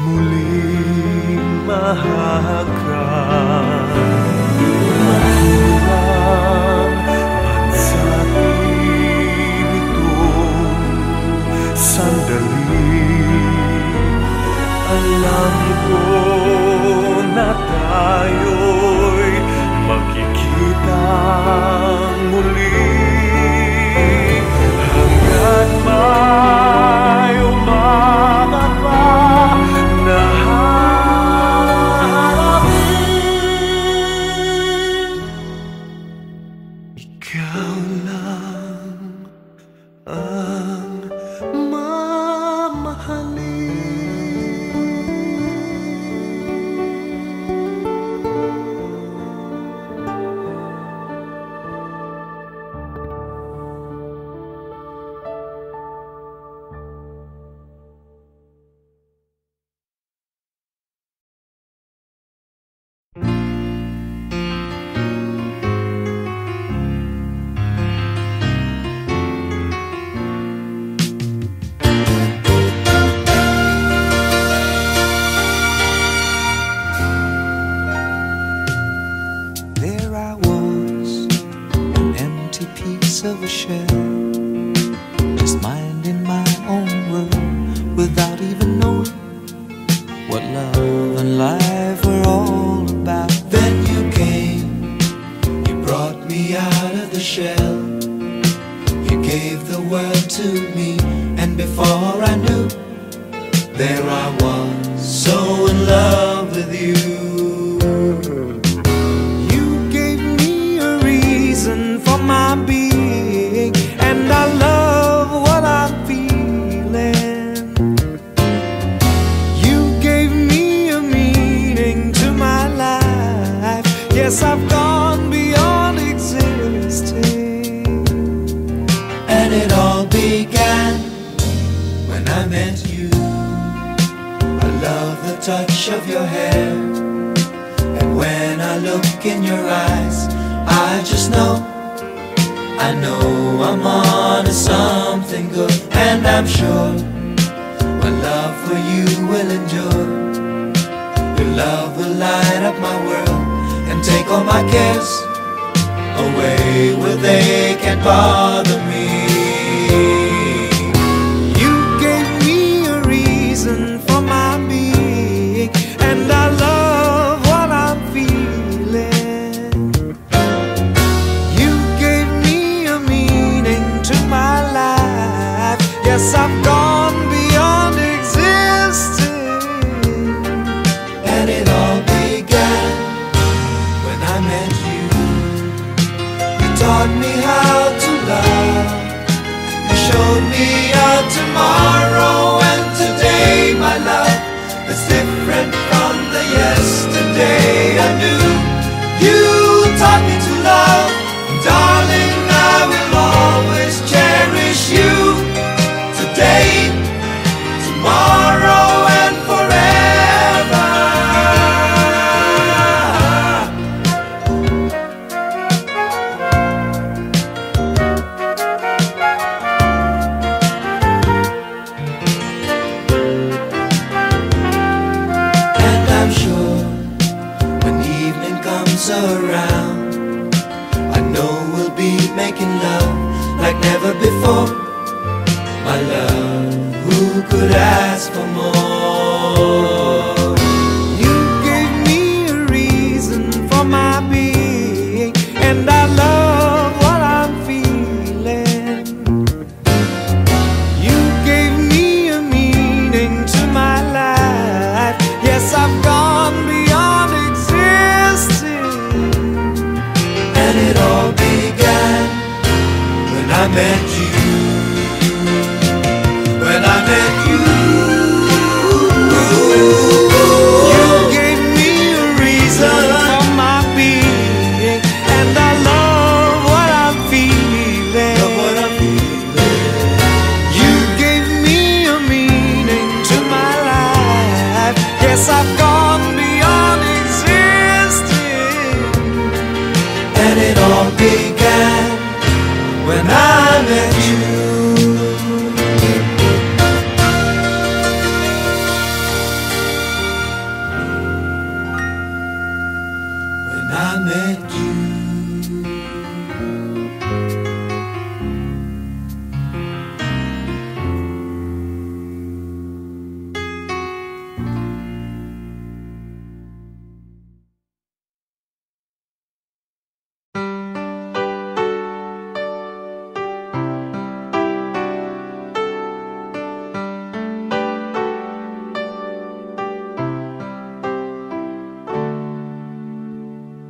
muling mahagkan. Mahirap magsabi nitong sandali. Alam ko na tayo'y magkikita muli hanggat may umagat pa na harapin. Ikaw lang ang mamahalin. Of a shell, just minding my own world without even knowing what love and life were all about. Then you came, you brought me out of the shell, you gave the word to me, and before I knew, there I was, so in love with you. You gave me a reason for my being, and I love what I'm feeling. You gave me a meaning to my life. Yes, I've gone beyond existing. And it all began when I met you. I love the touch of your hair, and when I look in your eyes, I just know, I know I'm on to something good, and I'm sure my love for you will endure. Your love will light up my world and take all my cares away where they can't bother me. You gave me a reason for my being, and I love what I'm feeling. Yes, I've gone beyond existing. And it all began when I met you. You taught me how to love. You showed me a tomorrow and today, my love, that's different from the yesterday I knew. You taught me to love, and darling, I will always cherish you. Today, tomorrow, and forever. And I'm sure when evening comes around, I know we'll be making love like never before. My love, who could ask for more? You gave me a reason for my being, and I love what I'm feeling. You gave me a meaning to my life. Yes, I've gone beyond existing. And it all began when I met you. When I met you, you gave me a reason for my being, and I love what I'm feeling. You gave me a meaning to my life. Yes, I've gone beyond existing. And it all began when I met you. met you.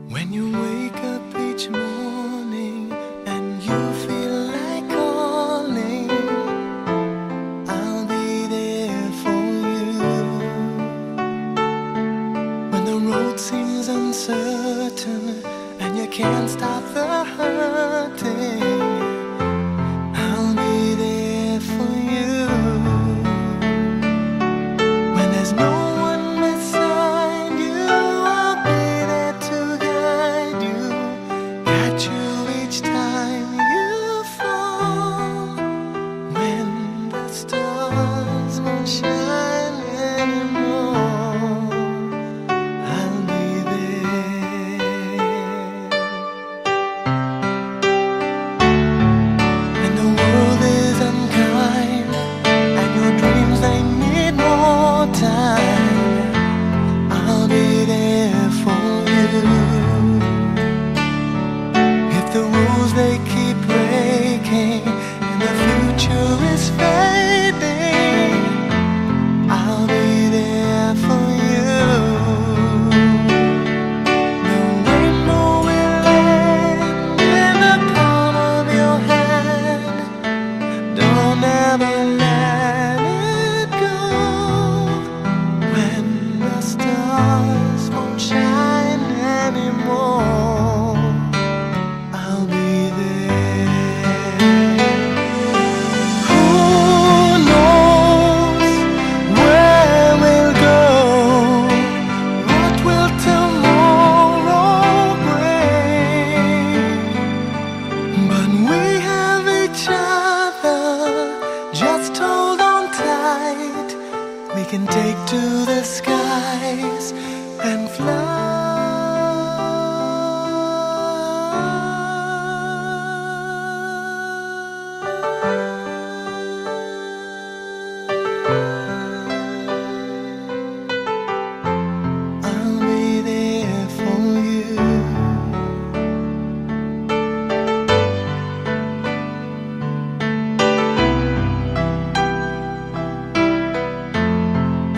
When you wake up each morning and you feel like calling, I'll be there for you. When the road seems uncertain and you can't stop the hurting, I'll be there for you. When there's no one beside you, I'll be there to guide you, catch you each time you fall. When the stars won't shine anymore, I'll be there. And the world is unkind, and your dreams, they need more time, I'll be there for you. If the rules they keep breaking and the future is fading, I'll be there for you. The rainbow will land in the palm of your hand. Don't ever let it go. When the stars won't shine anymore, I'll be there. Who knows where we'll go? What will tomorrow bring? But we have each other, just hold on tight. We can take to the skies and fly. I'll be there for you.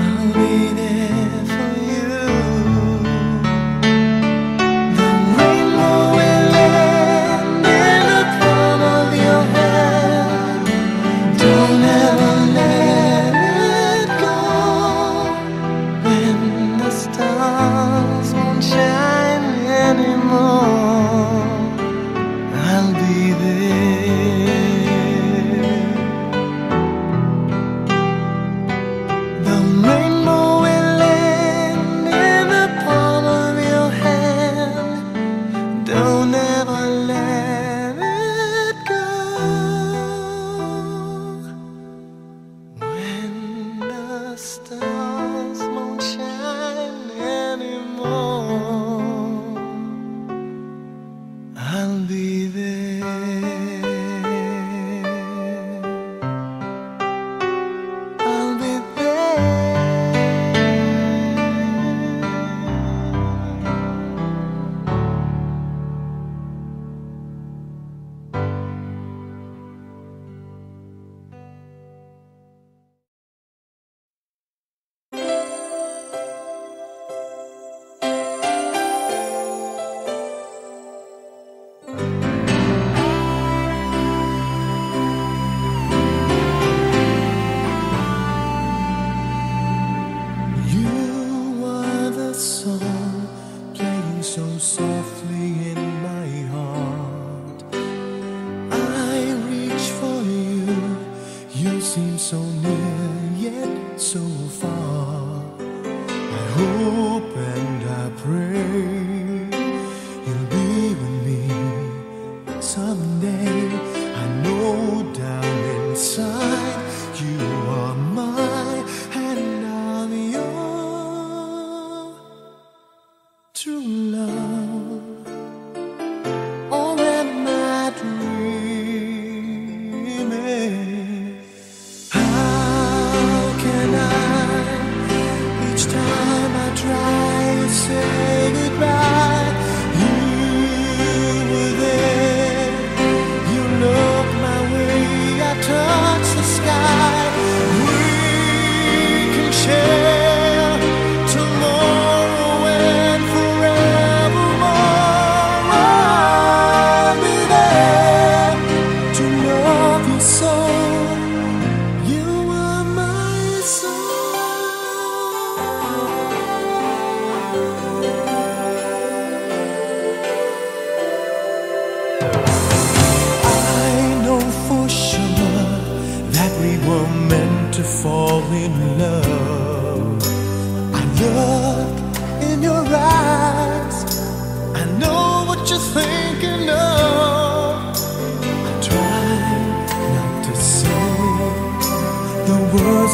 I'll be there for you. The rainbow will land in the palm of your hand. Don't ever let it go. When the stars won't shine anymore, I'll be there. The rainbow will land in the palm of your hand. Don't ever let it go. When the stars won't shine anymore, I'll be there. I'll be there. You are the song playing so softly in my heart. I reach for you. You seem so near yet so far. I hope and I pray you'll be with me someday. I know down inside you are mine and I'm yours. True love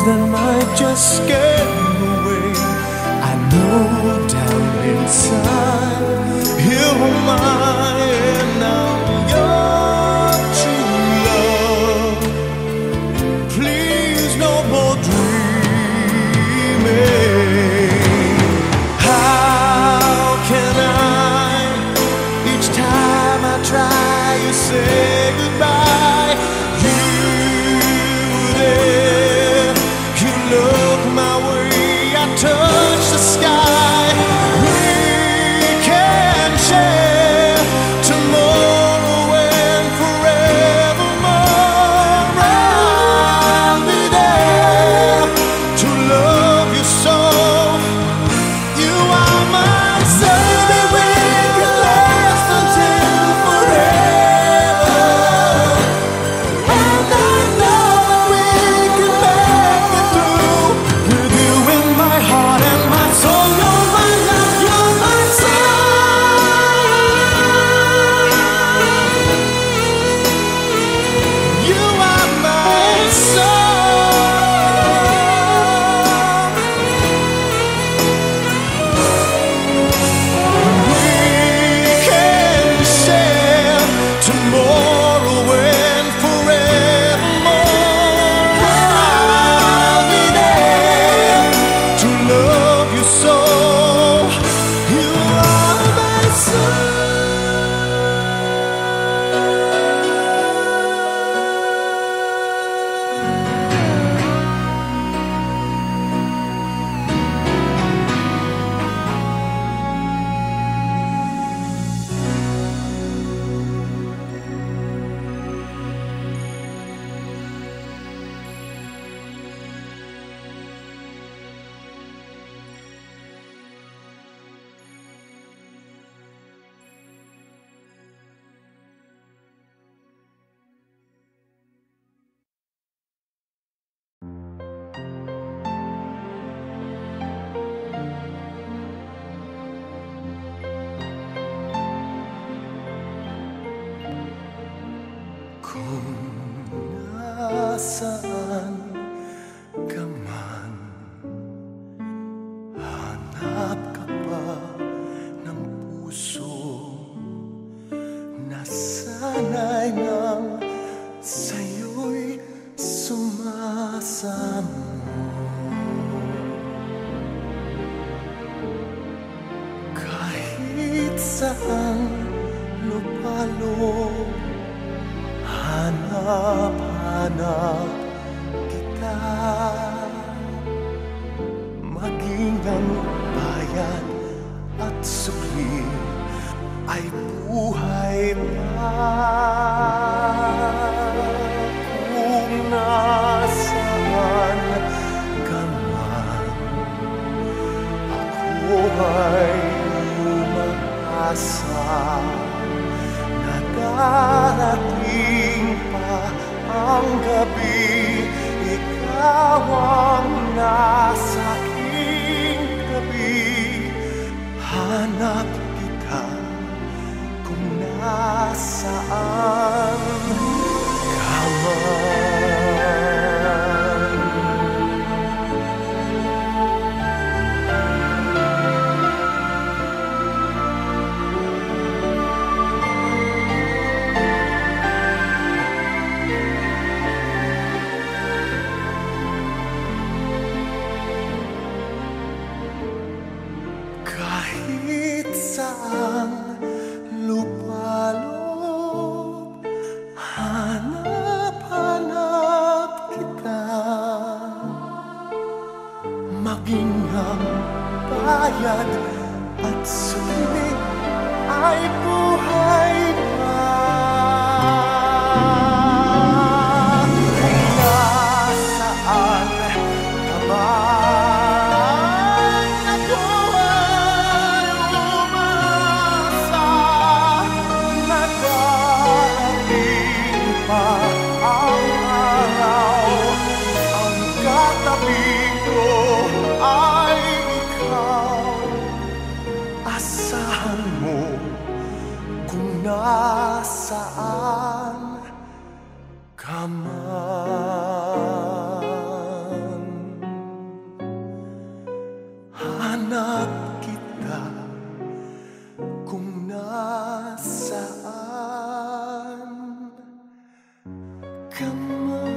that might just scare me away. I know down inside, here am I, and I'm your true love. Please, no more dreaming. How can I, each time I try, you say goodbye? You there, you look my way, I touch the sky. We can share tomorrow and forevermore. I'll be there to love you so. You are my sun, we can last until forever. And I know that we can make it through. With you in my heart and my soul, you're my love, you're my sun. You are my sun. We can share tomorrow and forevermore. I'll be there to love you so. You are my sun. Kung nasaan ka man, hanap ka pa ng puso na sana'y nang sa'yo'y sumasamo. Kahit saan lupalop, hanap-hanap kita. Maging ang bayan at sukli ay buhay pa. Kung nasaan ka man, ako ay umaasa na darating pa ang gabi. Ikaw ang nasa aking gabi. Hanap kita kung nasaan ka man. Kahit saan lupalop, hanap-hanap kita. Maging ang bayad at suli ay buhay pa. Kung nasaan ka man, ako ay umasa na darating pa ang araw. Ang katabi ko ay ikaw. Asahan mo kung na Hanap kita kung nasaan ka man.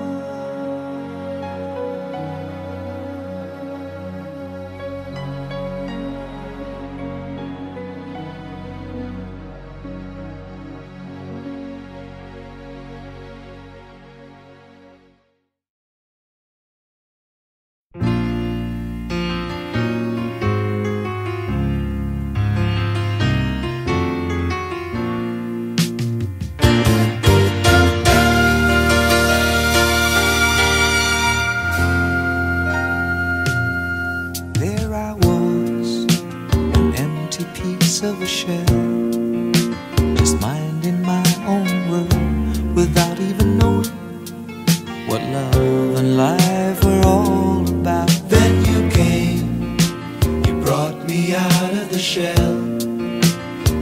There I was, an empty piece of a shell, just minding my own world without even knowing what love and life were all about. Then you came, you brought me out of the shell.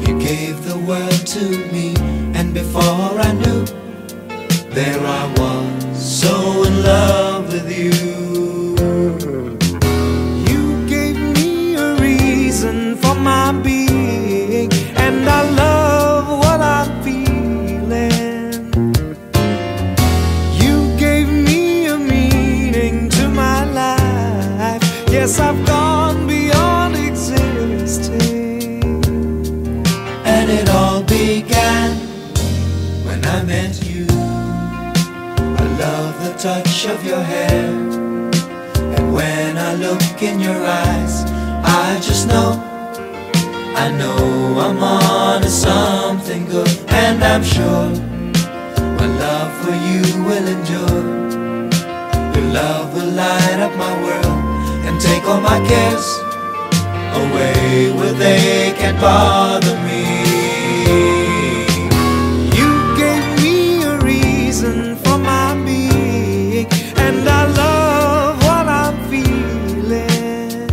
You gave the word to me, and before I knew, there I was, so in love with you. You gave me a reason for my being, and I love what I'm feeling. You gave me a meaning to my life. Yes, I've gone beyond existing. And it all began when I met you. I love the touch of your hair, and when I look in your eyes, I just know, I know I'm on to something good. And I'm sure my love for you will endure. Your love will light up my world and take all my cares away where they can't bother me. You gave me a reason for my being, and I love what I'm feeling.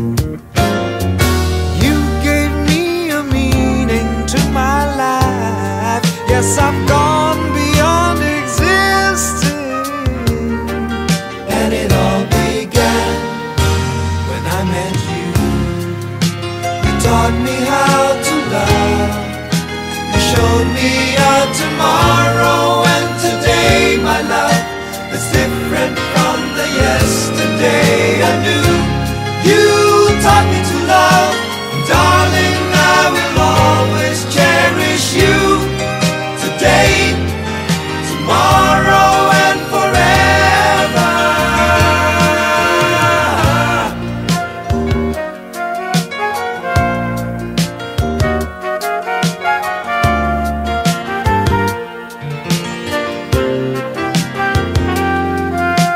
You gave me a meaning to my life. Yes, I've gone beyond existing. And it all began when I met you. You taught me how to love. You showed me a tomorrow and today, my love, is different from the yesterday I knew. You taught me to love, and darling, I will always cherish you. Today, tomorrow, and forever.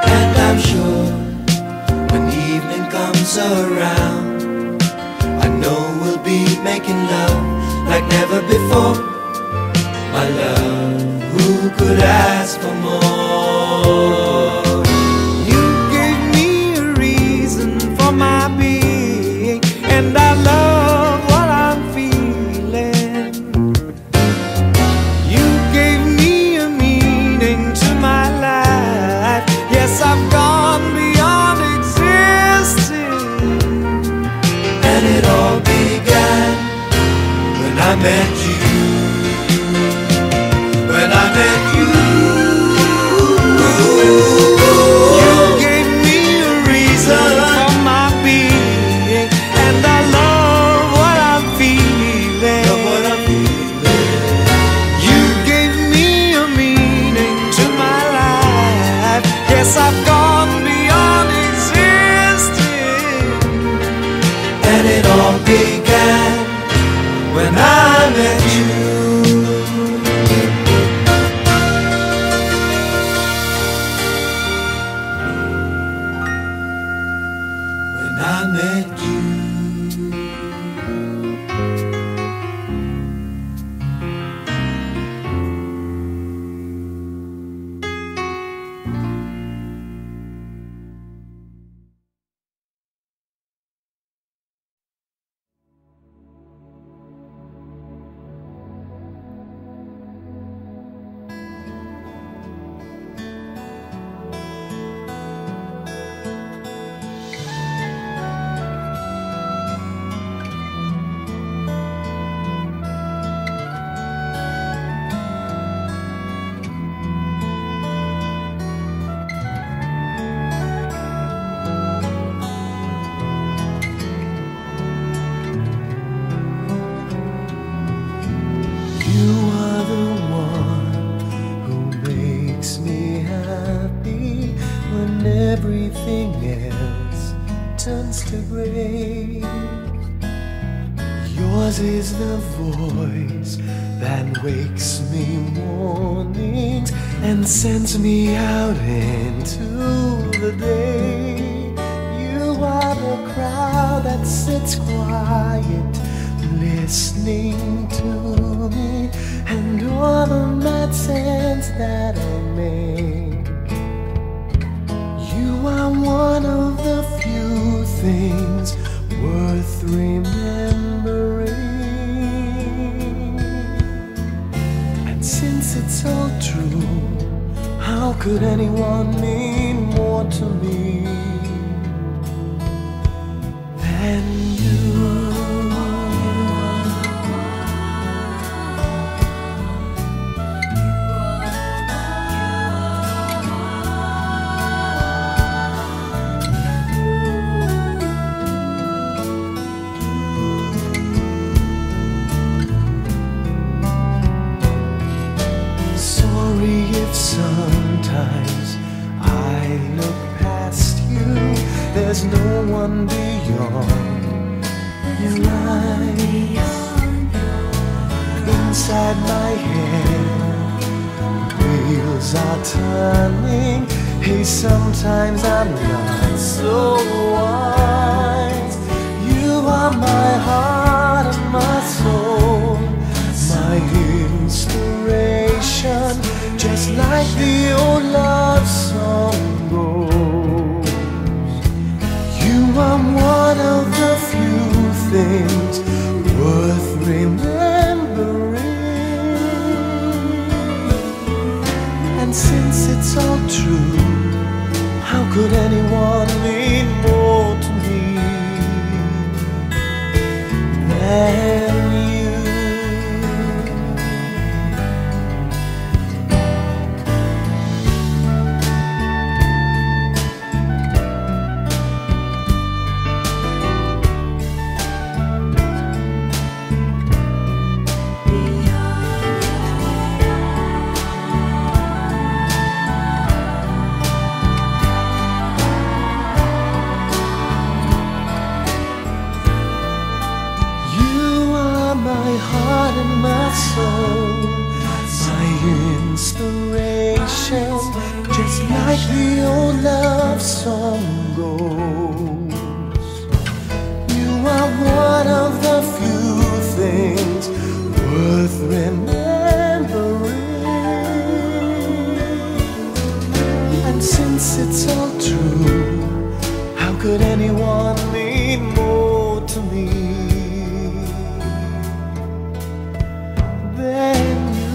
And I'm sure when evening comes around, I know we'll be making love like never before. My love, who could ask for more? You gave me a reason for my being, and I love what I'm feeling. You gave me a meaning to my life. Yes, I've gone beyond existing. And it all began when I met you. When I met you. You gave me a reason for my being, and I love what I'm feeling. Love what I'm feeling. You gave me a meaning to my life. Yes, I've gone beyond existing. And it all began when I met you. begins to break. Yours is the voice that wakes me mornings and sends me out into the day. You are the crowd that sits quiet, listening to me and all the mad sense that I make. You are one of the few things worth remembering. And since it's all true, how could anyone mean more to me than you? Sometimes I look past you, there's no one beyond your eyes. Inside my head, wheels are turning. Hey, sometimes I'm not so wise. You are my heart and my soul, my inspiration, just like the old love song goes. You are one of the few things worth remembering. And since it's all true, how could anyone mean more to me than you? My heart and my soul, my inspiration, just like the old love song goes. You are one of the few things worth remembering. And since it's all true, how could anyone mean more to me than you?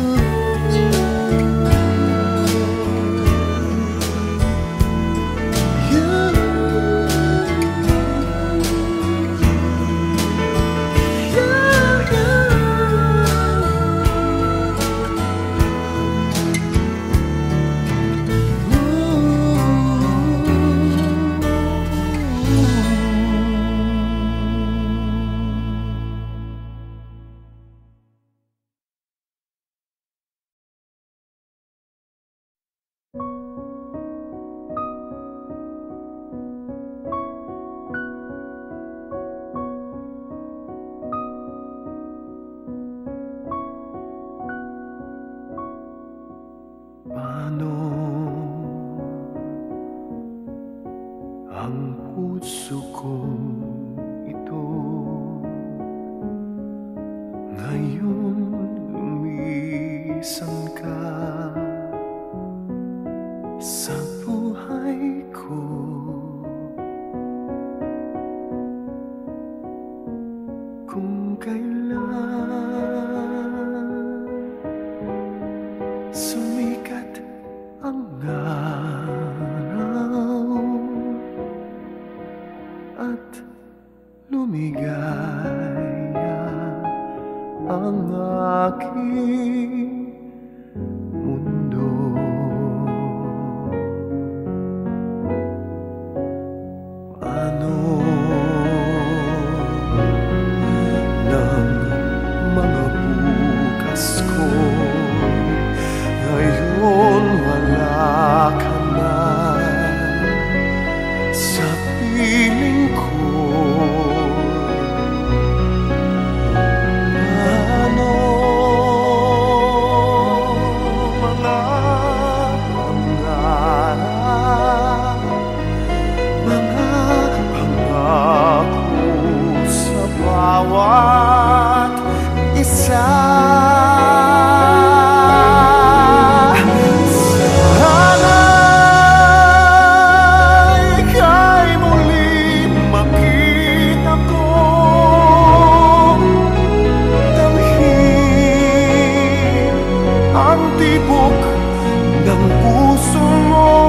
Paano ang puso ko ito ngayon lumisan ka sa buhay ko? Kung kailan sumikat ang araw at lumigaya ang aking mundo, ano ng mga bukas ko ngayon wala ka na sa piling ko? bawat isa. Sana'y ika'y muli makita ko, damhin ang tibok ng puso mo.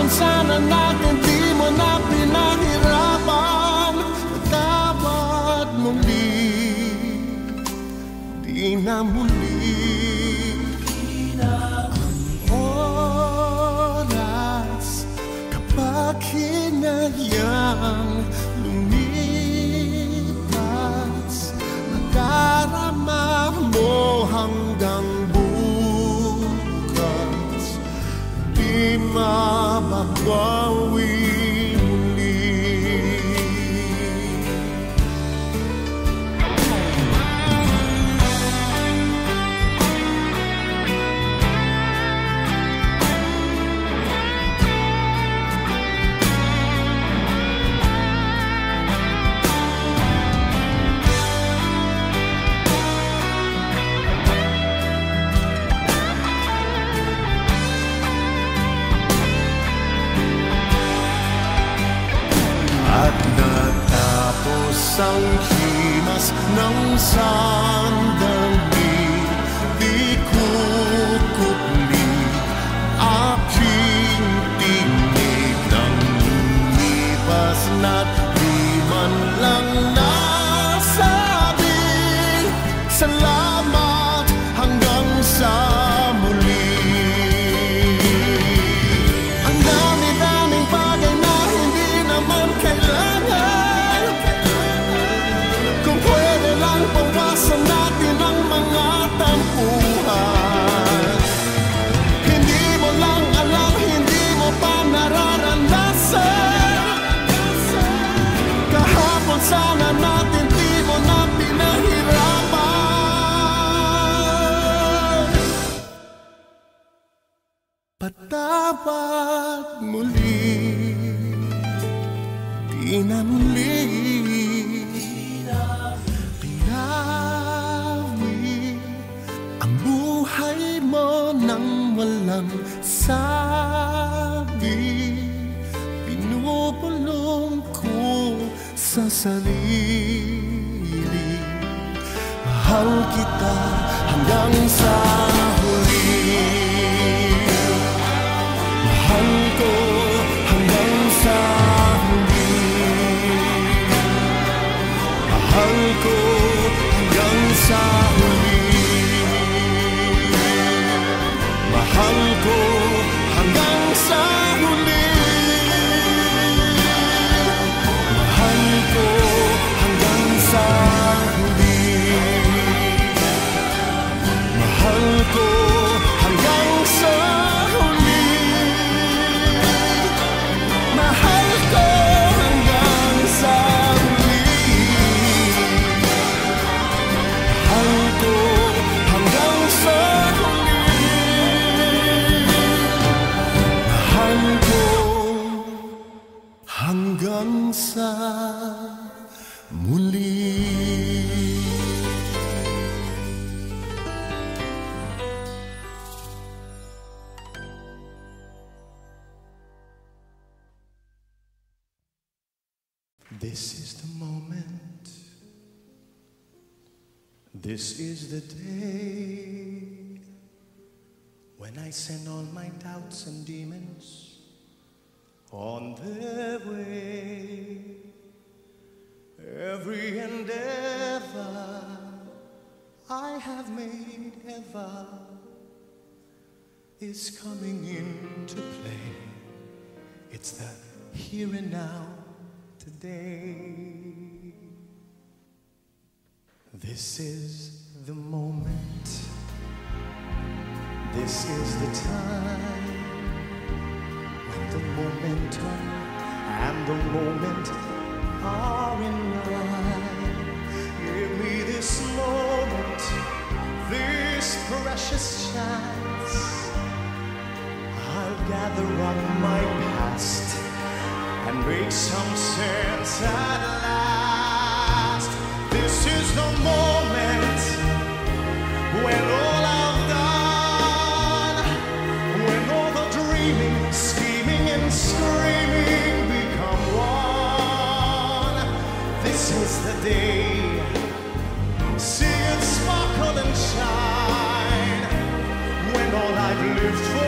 Sana natin di mo na pinahirapan, tawad muli, di na muli. Ang oras kapag hinayang lumipas, nadarama mo hanggang bukas, di mababawi muli. sandali di kukupli aking tinig ng lumipas na't di man lang nasabi salamat hanggang sa muli. Ang dami-daming bagay na hindi naman kailangan, kung pwede lang bawasan natin ang mga tampuhan. Hindi mo lang alam, hindi mo pa nararanasan. Kahapon sana natin di mo na pinahirapan. Patawad muli, di na muli pinawi ang buhay mo nang walang sabi. Pinupulong ko sa sarili, mahal kita hanggang sa huli. Mahal ko hanggang sa huli. Mahal ko hanggang sa huli. Mahal ko hanggang sa huli. Mahal ko hanggang sa huli. Mahal ko hanggang sa huli. Mahal ko hanggang sa huli. Mahal ko hanggang sa huli. Mahal ko hanggang sa muli. This is the moment, this is the day when I send all my doubts and demons on their way. Every endeavor I have made ever is coming into play. It's the here and now today. This is the moment, this is the time when the momentum and the moment are in line. Give me this moment, this precious chance. I'll gather up my past and make some sense at last. This is the moment when all I've done, when all the dreaming, scheming and screaming become one. This is the day, see it sparkle and shine, when all I've lived for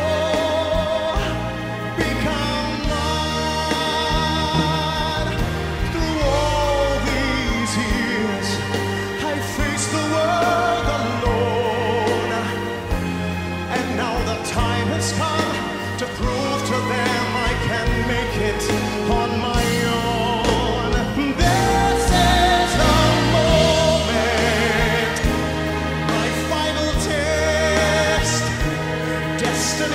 to prove to them I can make it on my own. This is the moment, my final test, destined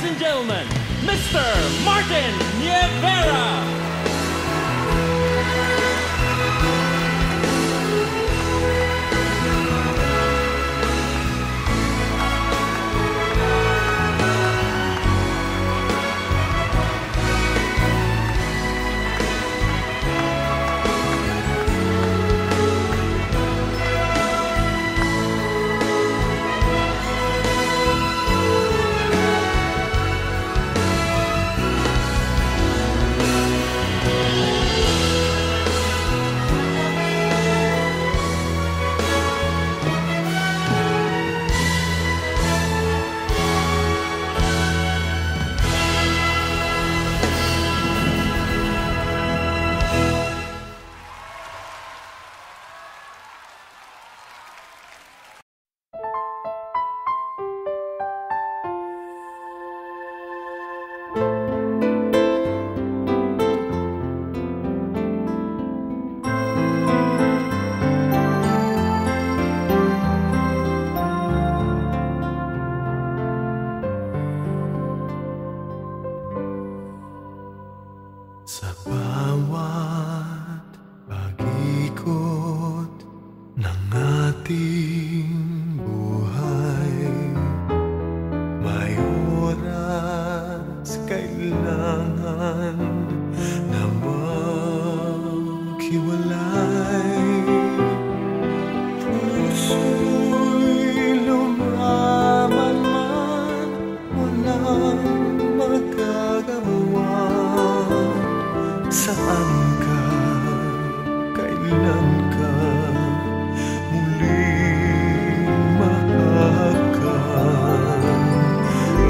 and gentlemen, Mr. Martin Nievera. Sa bawat pag-ikot ng ating buhay, may oras kailangan na maghiwalay. Puso'y lumaban man, walang magagawa. Saan ka, kailan ka muling mahagkan?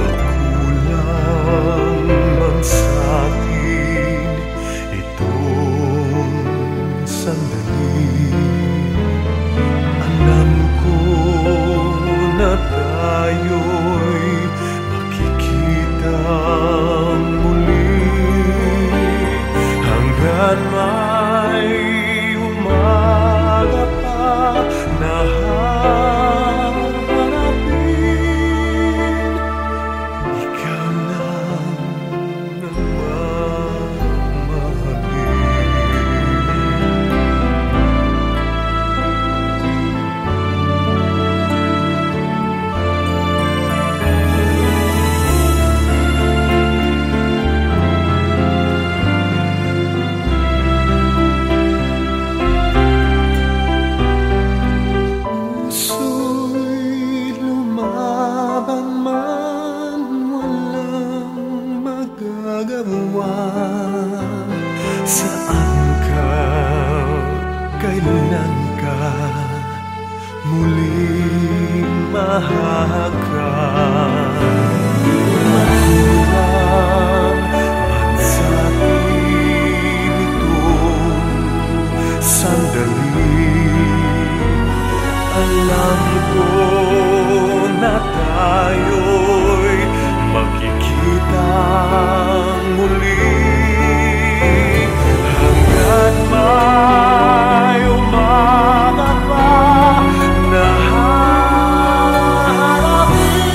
At kulang man sa'kin itong sandali. Alam ko na tayo'y makikita muli. Hanggat may umaga pa na hahanapin, ikaw lang ang saan ka, kailan ka muling mahagkan? Makulang man sa'kin itong sandali. Alam ko na tayo'y magkikita muli. Hanggat may umaga pa na hahanapin,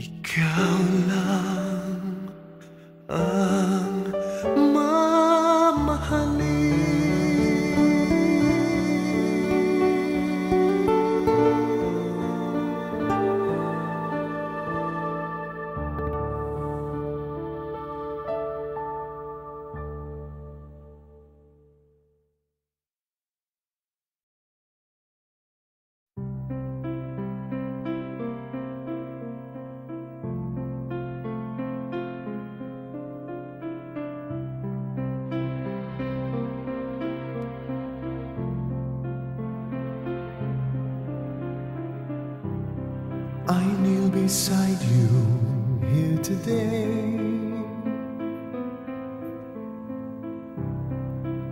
ikaw lang ang mamahalin. I kneel beside you here today.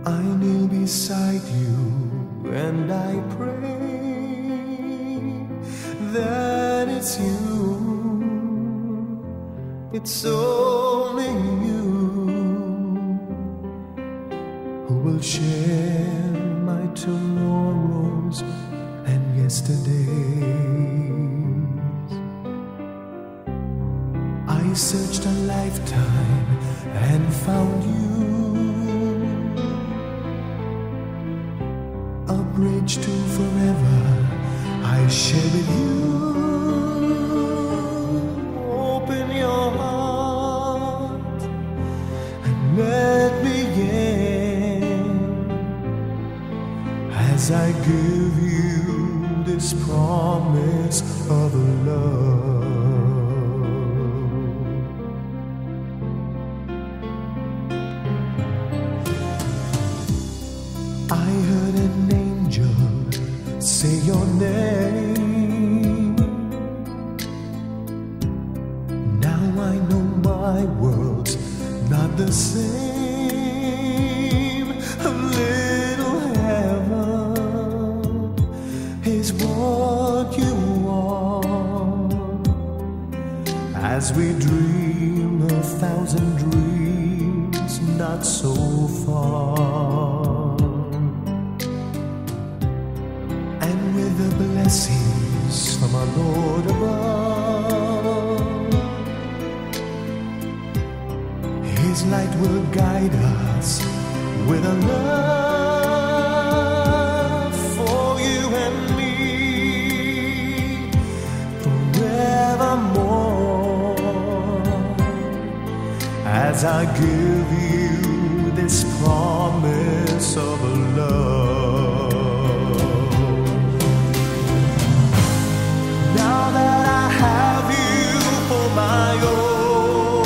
I kneel beside you and I pray that it's you, it's only you who will share my tomorrows and yesterday. searched a lifetime and found you, a bridge to forever I share with you. Open your heart and let me in as I give you this promise of love. I heard an angel say your name. Now I know my world's not the same. A little heaven is what you want, as we dream 1,000 dreams not so far. The blessings from our Lord above, His light will guide us with a love for you and me forevermore, as I give you this promise of love. Now that I have you for my own,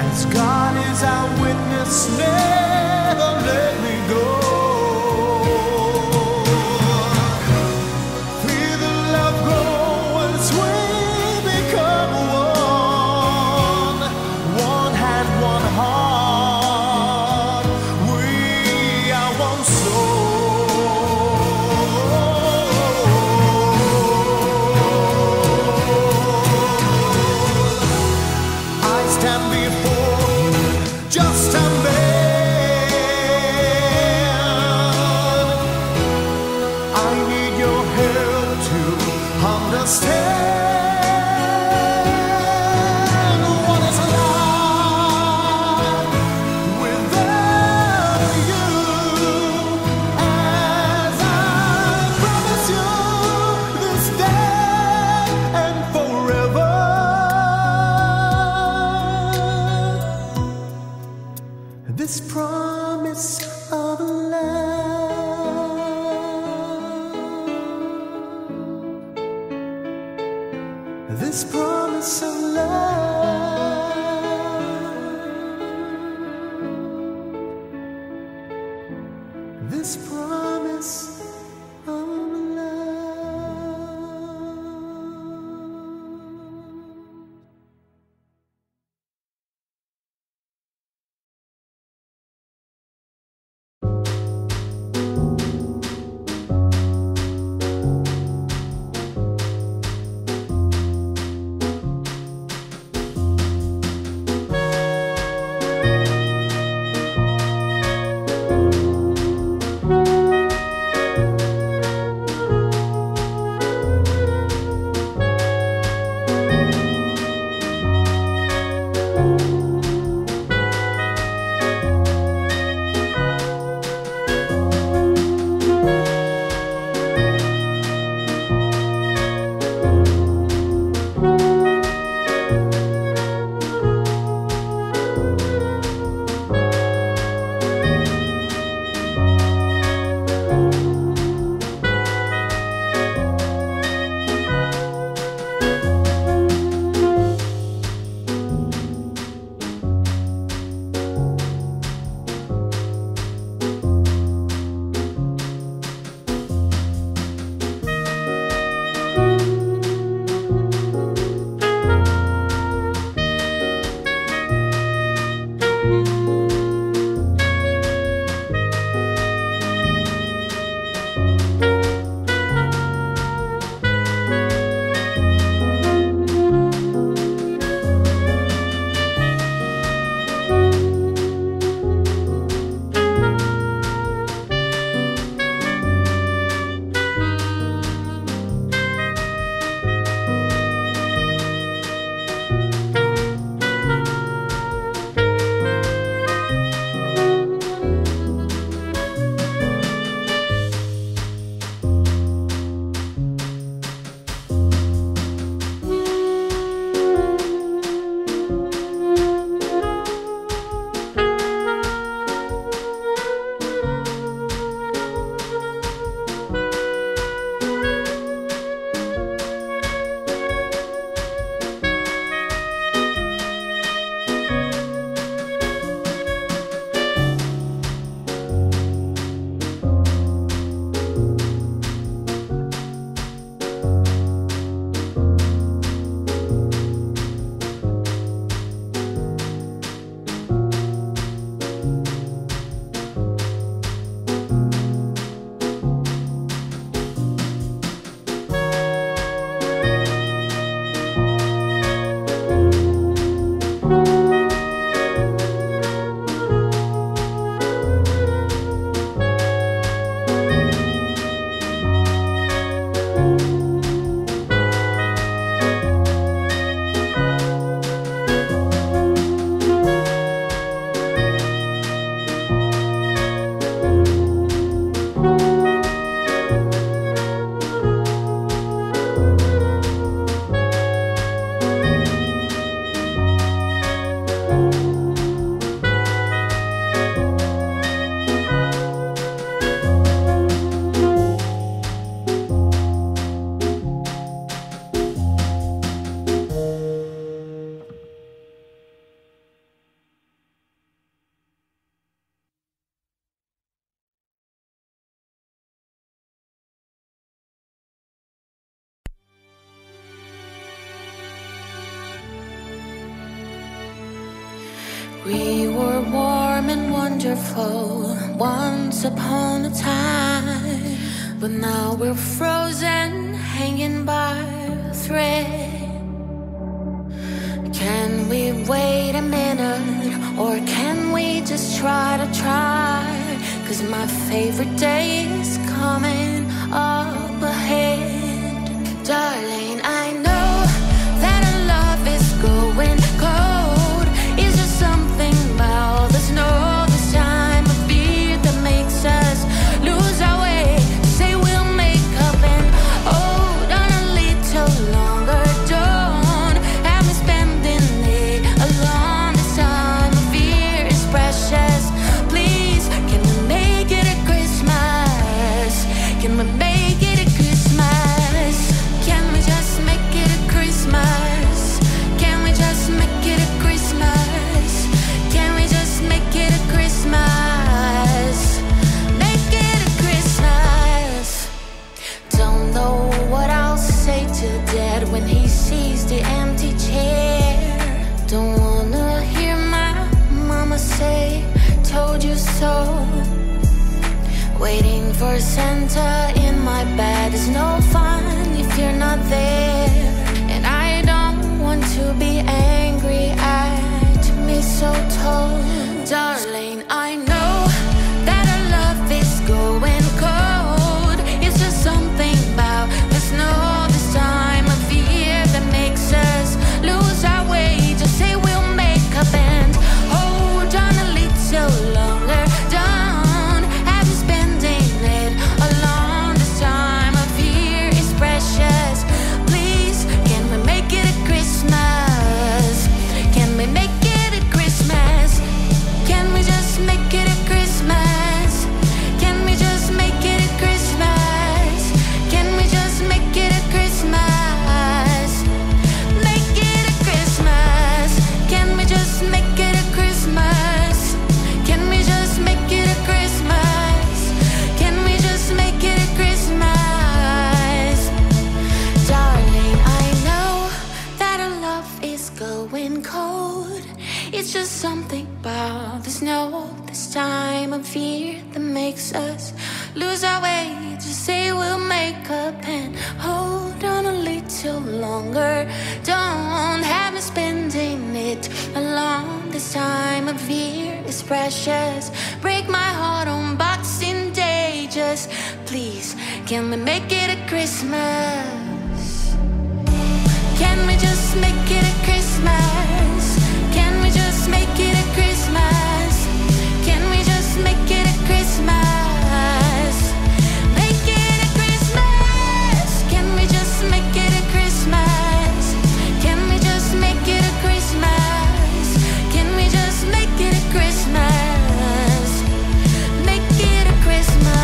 as God is our witness, never let me go. Feel the love grow as we become one, one hand, one heart. We are one soul. Just a man, I need your help to understand what is life without you, as I promise you this day and forever. This promise of love, this promise of love, this promise of love. wonderful once upon a time, but now we're frozen, hanging by a thread. Can we wait a minute, or can we just try? 'Cause my favorite day is coming up ahead. Darling, I know that our love is going cold. Is there something about the snow this time of year that makes us lose our way? Say we'll make up and hold on a little longer. Don't have me spending it alone. This time of year is precious. Please, can we make it a Christmas? Can we make it a Christmas? Can we just make it a Christmas? Can we just make it a Christmas? Can we just make it a Christmas? Make it a Christmas. Don't know what I'll say to Dad when he sees the empty chair. Don't wanna hear my mama say, told you so. Waiting for Santa in my bed is no fun if you're not there. And I don't want to be angry at mistletoe. Darling, I know that our love is going cold. It's just something about the snow this time of year that makes us lose our way. Just say we'll make up and hold on a little longer. Don't have me spending it alone. This time of year is precious. Please, can we make it a Christmas? Can we make it a Christmas? Can we just make it a Christmas? Can we just make it a Christmas? Can we just make it a Christmas? Make it a Christmas. Can we just make it a Christmas? Can we just make it a Christmas? Can we just make it a Christmas? Darling, I know that our love is going cold. It's just something about the snow this time of year that makes us lose our way. Just say we'll make up and hold on a little longer. Don't have me spending it alone. This time of year is precious. Break my heart on Boxing Day. Just please, can we make it a Christmas? Can we just make it a Christmas? Can we just make it a Christmas? Can we just make it a Christmas? Make it a Christmas. Can we just make it a Christmas? Can we just make it a Christmas? Can we just make it a Christmas? Make it a Christmas.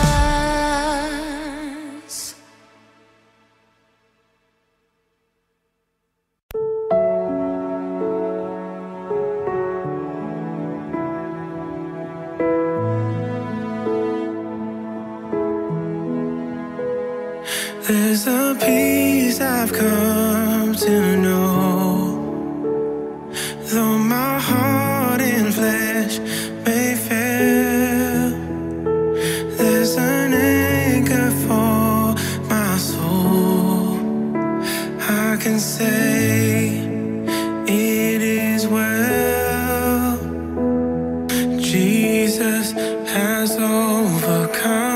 There's a peace I've come to know, though my heart and flesh may fail. There's an anchor for my soul. I can say it is well. Jesus has overcome.